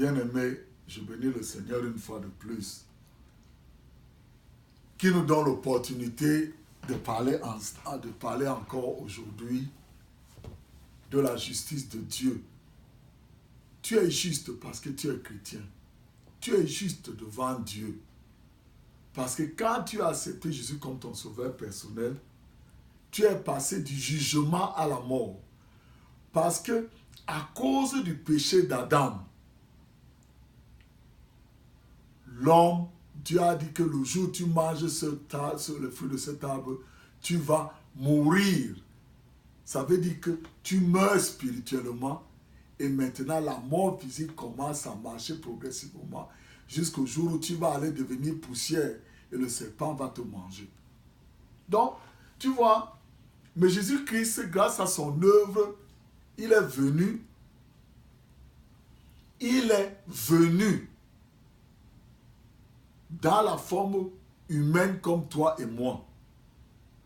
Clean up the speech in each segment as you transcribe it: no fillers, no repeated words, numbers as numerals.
Bien-aimés, je bénis le Seigneur une fois de plus, qui nous donne l'opportunité de parler encore aujourd'hui de la justice de Dieu. Tu es juste parce que tu es chrétien. Tu es juste devant Dieu. Parce que quand tu as accepté Jésus comme ton sauveur personnel, tu es passé du jugement à la mort. Parce que à cause du péché d'Adam, l'homme, Dieu a dit que le jour où tu manges le fruit de cet arbre, tu vas mourir. Ça veut dire que tu meurs spirituellement et maintenant la mort physique commence à marcher progressivement jusqu'au jour où tu vas aller devenir poussière et le serpent va te manger. Donc, tu vois, mais Jésus-Christ, grâce à son œuvre, il est venu dans la forme humaine comme toi et moi,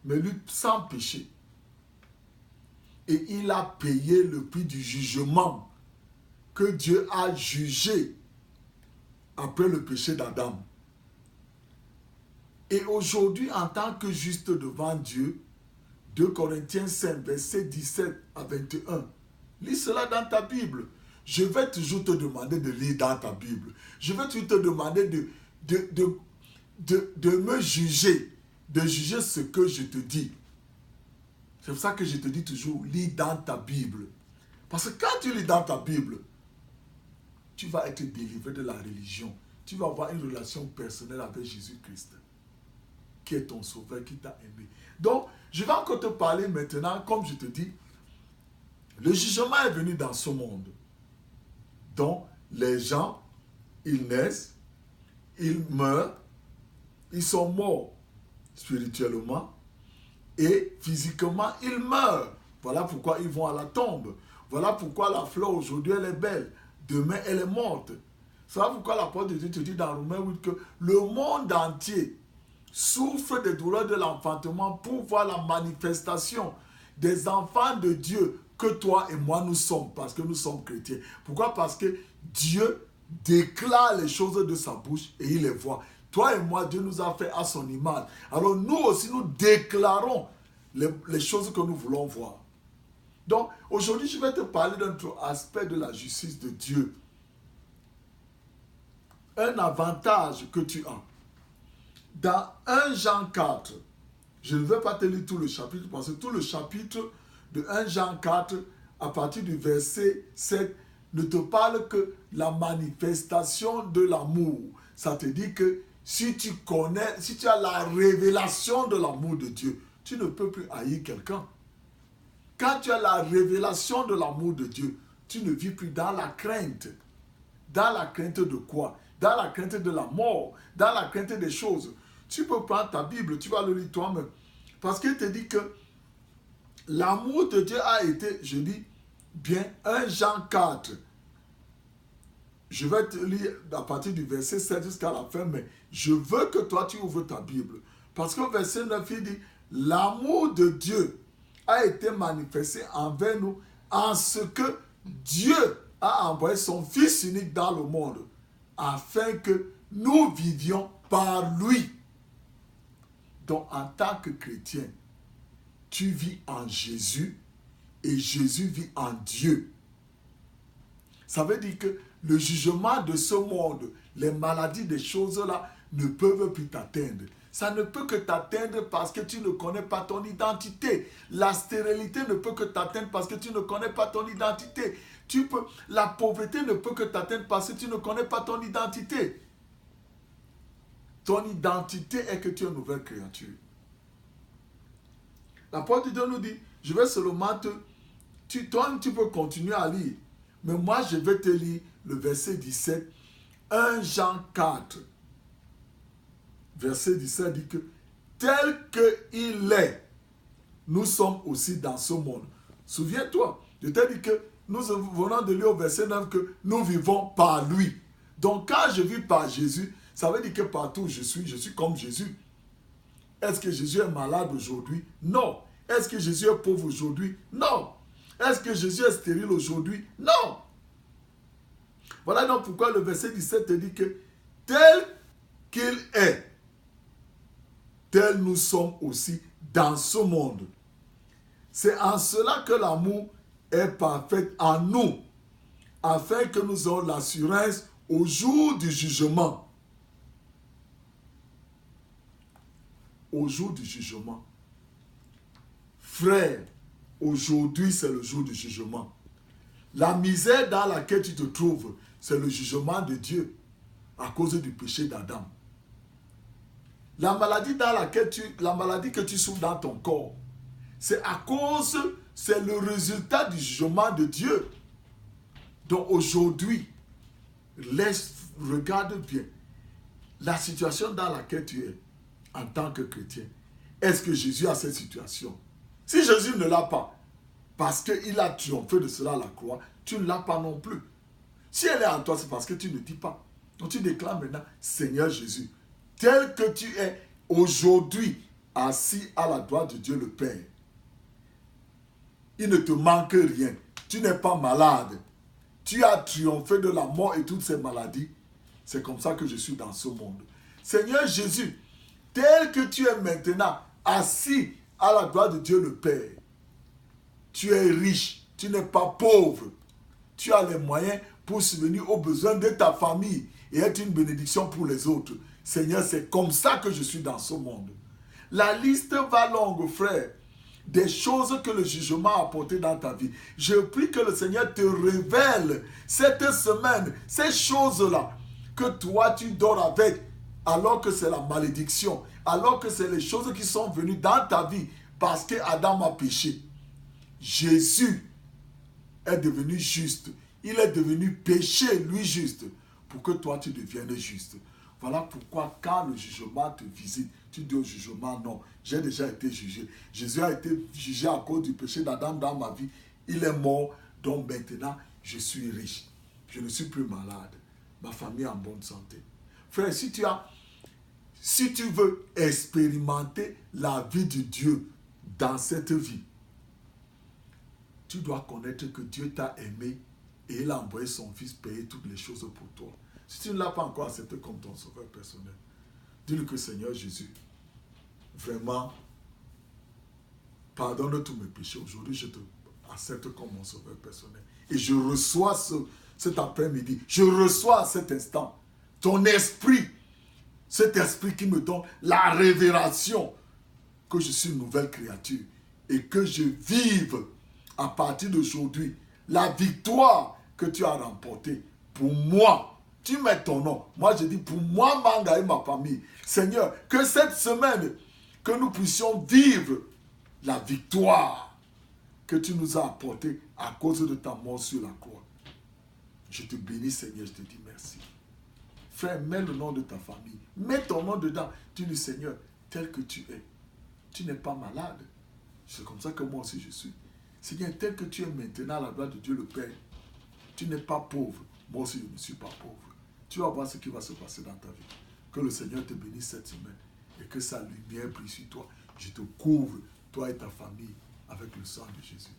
mais lui sans péché. Et il a payé le prix du jugement que Dieu a jugé après le péché d'Adam. Et aujourd'hui, en tant que juste devant Dieu, 2 Corinthiens 5, versets 17 à 21, lis cela dans ta Bible. Je vais toujours te demander de lire dans ta Bible. Je vais toujours te demander de me juger, de juger ce que je te dis. C'est pour ça que je te dis toujours, lis dans ta Bible. Parce que quand tu lis dans ta Bible, tu vas être délivré de la religion. Tu vas avoir une relation personnelle avec Jésus-Christ, qui est ton sauveur, qui t'a aimé. Donc, je vais encore te parler maintenant, comme je te dis, le jugement est venu dans ce monde. Donc, les gens, ils naissent, ils meurent, ils sont morts spirituellement et physiquement, ils meurent. Voilà pourquoi ils vont à la tombe. Voilà pourquoi la fleur aujourd'hui, elle est belle. Demain, elle est morte. Voilà pourquoi la parole de Dieu te dit dans Romains 8 que le monde entier souffre des douleurs de l'enfantement pour voir la manifestation des enfants de Dieu que toi et moi nous sommes, parce que nous sommes chrétiens. Pourquoi? Parce que Dieu déclare les choses de sa bouche et il les voit. Toi et moi, Dieu nous a fait à son image. Alors nous aussi, nous déclarons les choses que nous voulons voir. Donc, aujourd'hui, je vais te parler d'un autre aspect de la justice de Dieu. Un avantage que tu as. Dans 1 Jean 4, je ne vais pas te lire tout le chapitre, parce que tout le chapitre de 1 Jean 4, à partir du verset 7, ne te parle que la manifestation de l'amour. Ça te dit que si tu connais, si tu as la révélation de l'amour de Dieu, tu ne peux plus haïr quelqu'un. Quand tu as la révélation de l'amour de Dieu, tu ne vis plus dans la crainte. Dans la crainte de quoi? Dans la crainte de la mort, dans la crainte des choses. Tu peux prendre ta Bible, tu vas le lire toi-même. Parce qu'il te dit que l'amour de Dieu a été, je dis bien, 1 Jean 4. Je vais te lire à partir du verset 7 jusqu'à la fin, mais je veux que toi tu ouvres ta Bible. Parce que verset 9, il dit, l'amour de Dieu a été manifesté envers nous en ce que Dieu a envoyé son Fils unique dans le monde, afin que nous vivions par lui. Donc, en tant que chrétien, tu vis en Jésus et Jésus vit en Dieu. Ça veut dire que le jugement de ce monde, les maladies, des choses-là, ne peuvent plus t'atteindre. Ça ne peut que t'atteindre parce que tu ne connais pas ton identité. La stérilité ne peut que t'atteindre parce que tu ne connais pas ton identité. La pauvreté ne peut que t'atteindre parce que tu ne connais pas ton identité. Ton identité est que tu es une nouvelle créature. La parole de Dieu nous dit, je vais seulement toi tu peux continuer à lire, mais moi je vais te lire le verset 17, 1 Jean 4. Verset 17 dit que tel qu'il est, nous sommes aussi dans ce monde. Souviens-toi, je t'ai dit que nous venons de lire au verset 9 que nous vivons par lui. Donc quand je vis par Jésus, ça veut dire que partout où je suis comme Jésus. Est-ce que Jésus est malade aujourd'hui? Non. Est-ce que Jésus est pauvre aujourd'hui? Non. Est-ce que Jésus est stérile aujourd'hui? Non. Voilà donc pourquoi le verset 17 te dit que tel qu'il est, tel nous sommes aussi dans ce monde. C'est en cela que l'amour est parfait en nous, afin que nous ayons l'assurance au jour du jugement. Au jour du jugement. Frère, aujourd'hui c'est le jour du jugement. La misère dans laquelle tu te trouves, c'est le jugement de Dieu à cause du péché d'Adam. La maladie que tu souffres dans ton corps, c'est le résultat du jugement de Dieu. Donc aujourd'hui, regarde bien la situation dans laquelle tu es en tant que chrétien. Est-ce que Jésus a cette situation? Si Jésus ne l'a pas, parce qu'il a triomphé de cela à la croix, tu ne l'as pas non plus. Si elle est en toi, c'est parce que tu ne dis pas. Donc tu déclares maintenant, Seigneur Jésus, tel que tu es aujourd'hui assis à la droite de Dieu le Père. Il ne te manque rien. Tu n'es pas malade. Tu as triomphé de la mort et toutes ces maladies. C'est comme ça que je suis dans ce monde. Seigneur Jésus, tel que tu es maintenant assis à la droite de Dieu le Père, tu es riche, tu n'es pas pauvre. Tu as les moyens pour subvenir aux besoins de ta famille et être une bénédiction pour les autres. Seigneur, c'est comme ça que je suis dans ce monde. La liste va longue, frère, des choses que le jugement a apportées dans ta vie. Je prie que le Seigneur te révèle cette semaine, ces choses-là, que toi tu dors avec, alors que c'est la malédiction, alors que c'est les choses qui sont venues dans ta vie parce que Adam a péché. Jésus est devenu juste. Il est devenu péché, lui juste, pour que toi tu deviennes juste. Voilà pourquoi quand le jugement te visite, tu dis au jugement, non, j'ai déjà été jugé. Jésus a été jugé à cause du péché d'Adam dans ma vie. Il est mort, donc maintenant je suis riche. Je ne suis plus malade. Ma famille est en bonne santé. Frère, si tu veux expérimenter la vie de Dieu dans cette vie, tu dois connaître que Dieu t'a aimé et il a envoyé son Fils payer toutes les choses pour toi. Si tu ne l'as pas encore accepté comme ton sauveur personnel, dis-lui que Seigneur Jésus, vraiment, pardonne tous mes péchés. Aujourd'hui, je te accepte comme mon sauveur personnel. Et je reçois cet après-midi, je reçois à cet instant ton esprit, cet esprit qui me donne la révélation que je suis une nouvelle créature et que je vive à partir d'aujourd'hui la victoire que tu as remportée pour moi. Tu mets ton nom. Moi, je dis pour moi, Manga et ma famille. Seigneur, que cette semaine, que nous puissions vivre la victoire que tu nous as apportée à cause de ta mort sur la croix. Je te bénis, Seigneur, je te dis merci. Frère, mets le nom de ta famille. Mets ton nom dedans. Tu dis, Seigneur, tel que tu es, tu n'es pas malade. C'est comme ça que moi aussi je suis. Seigneur, tel que tu es maintenant à la gloire de Dieu le Père, tu n'es pas pauvre. Moi aussi, je ne suis pas pauvre. Tu vas voir ce qui va se passer dans ta vie. Que le Seigneur te bénisse cette semaine et que sa lumière brille sur toi. Je te couvre, toi et ta famille, avec le sang de Jésus.